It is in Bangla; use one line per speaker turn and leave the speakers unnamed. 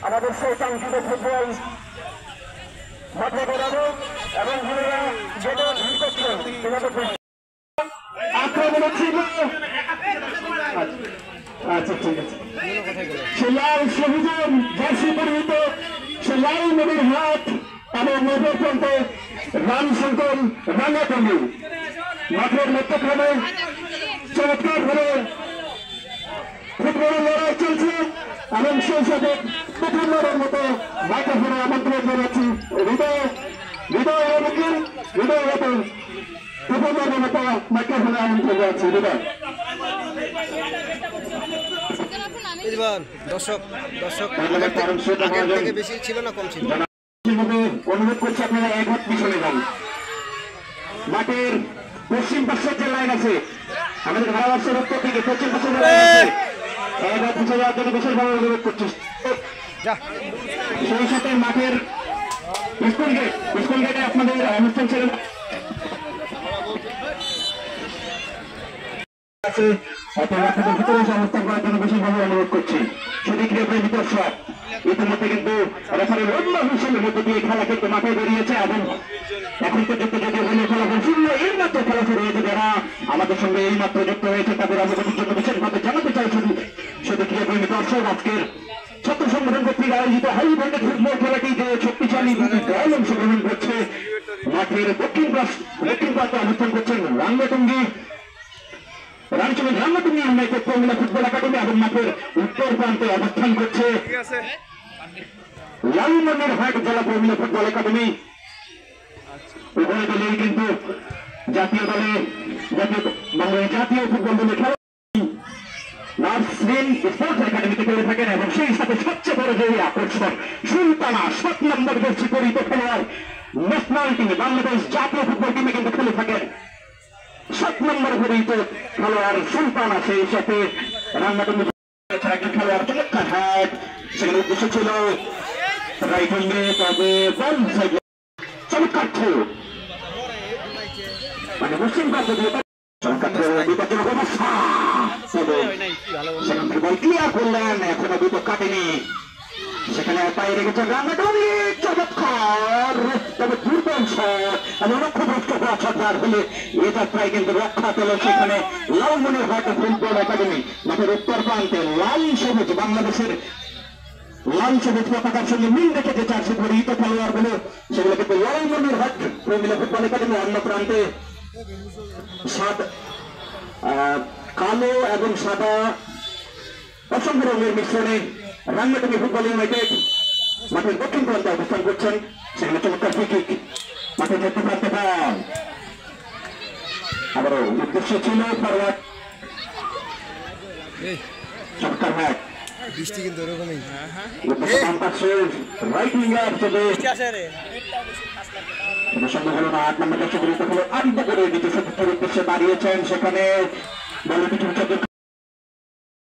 আমাদের সেই কাঙ্ক্ষিত ফুটবল মাঠে বেরোনো এবং যেটা ভিড় করছেন আক্রমণ ছিল। আচ্ছা ঠিক আছে, সে লাল সবুজের জার্সি পরিহিত সে লাল নদীর হাট এবং নদীর প্রান্তে রাম শঙ্কর রাঙ্গাটঙ্গি মাঠের মধ্যখানে চমৎকার ভাবে ফুটবলের লড়াই চলছে এবং সেই সাথে প্রথমবারের মতো মাইক্রোফোনে আমন্ত্রণ জানাচ্ছি হৃদয় প্রথমবারের মতো মাইক্রোফোনে আমন্ত্রণ জানাচ্ছি হৃদয়। অনুরোধ করছি আপনারা এক হাত পিছনে যান। মাঠের পশ্চিম পাশের যে লাইন আছে আমাদের ভারতবর্ষের উত্তর থেকে পশ্চিম পাশের এক হাত পিছনে যাওয়ার জন্য বিশেষভাবে অনুরোধ করছি। সেই সাথে মাঠের স্কুল গেটে আপনাদের অনুষ্ঠান ছিল ভিতরে সমর্থন করার জন্য বিশেষভাবে অনুরোধ করছি। সেদিক দর্শক ইতিমধ্যে কিন্তু রেফারির অন্য হিসেবের মধ্যে দিয়ে খেলা কিন্তু মাঠে বেরিয়েছে এবং এখন পর্যন্ত যদি হলে ফলাফল শূন্য এর মাত্র খেলা শুরু হয়েছে। যারা আমাদের সঙ্গে এই মাত্র যুক্ত হয়েছে তাদের অনুভূতির জন্য বিশেষভাবে জানাতে চাইছি সেদিক দর্শক আজকের ছাত্র সংগঠন কর্তৃক আয়োজিত হাই ভোল্টেজ ফুটবল খেলাটি যে শক্তিশালী দল অংশগ্রহণ করছে মাঠের দক্ষিণ প্রান্তে অবস্থান করছেন রাঙ্গাটঙ্গি ইউনাইটেড মহিলা ফুটবল একাডেমি এবং মাঠের উত্তর প্রান্তে অবস্থান করছে লালমনিরহাট জেলা মহিলা ফুটবল একাডেমি। উভয় দলেই কিন্তু জাতীয় ফুটবল দলে খেলা নার্সরিন স্পোর্টস একাডেমিতে করে থাকেন এবং সেই সাথে সবচেয়ে বড় যে আকর্ষণ সুলতানা 7 নম্বর জার্সি পরিহিত খেলোয়াড় ন্যাশনাল টিমে বাংলাদেশ জাতীয় ফুটবল টিমে কিন্তু খেলে থাকেন 7 নম্বর পরিহিত খেলোয়াড় সুলতানা। সেই সাথে রাঙ্গাটঙ্গি খেলোয়াড় চমৎকার হ্যাট সেখানে উদ্দেশ্য ছিল রাইট উইংয়ে তবে বল সাইডে চমৎকার ছিল মানে মুসলিম প্রান্ত দিয়ে সেখান থেকে বল ক্লিয়ার করলেন, এখনো বিপদ কাটেনি। সেখানে পায়ে রেখেছে রাঙ্গাটঙ্গি চমৎকার তবে দুর্বল শট এবং লক্ষ্যভ্রষ্ট হওয়া সরকার হলে এ যাত্রায় কিন্তু রক্ষা পেল সেখানে লালমনিরহাট ফুটবল একাডেমি। মাঠের উত্তর প্রান্তে লাল সবুজ বাংলাদেশের লাল সবুজ পতাকার সঙ্গে মিল রেখে যে চারশো পরিহিত খেলোয়াড় গুলো সেগুলো কিন্তু লালমনিরহাট মহিলা ফুটবল একাডেমি। অন্য প্রান্তে কালো এবং সাদা অসংখ্য রঙের মিশ্রণে রাঙ্গাটঙ্গি ফুটবল ইউনাইটেড মাঠের দক্ষিণ প্রান্তে অবস্থান করছেন। সেখানে চমৎকার ফ্রি কিক মাঠের মধ্য প্রান্তে বল আবারও উদ্দেশ্য ছিল ফরওয়ার্ড চমৎকার ম্যাচ বৃষ্টি কিন্তু এরকমই রাইট উইঙ্গার সম্ভব হলো না। 8 নম্বর উদ্দেশ্যে দাঁড়িয়েছেন সেখানে বলে কিছু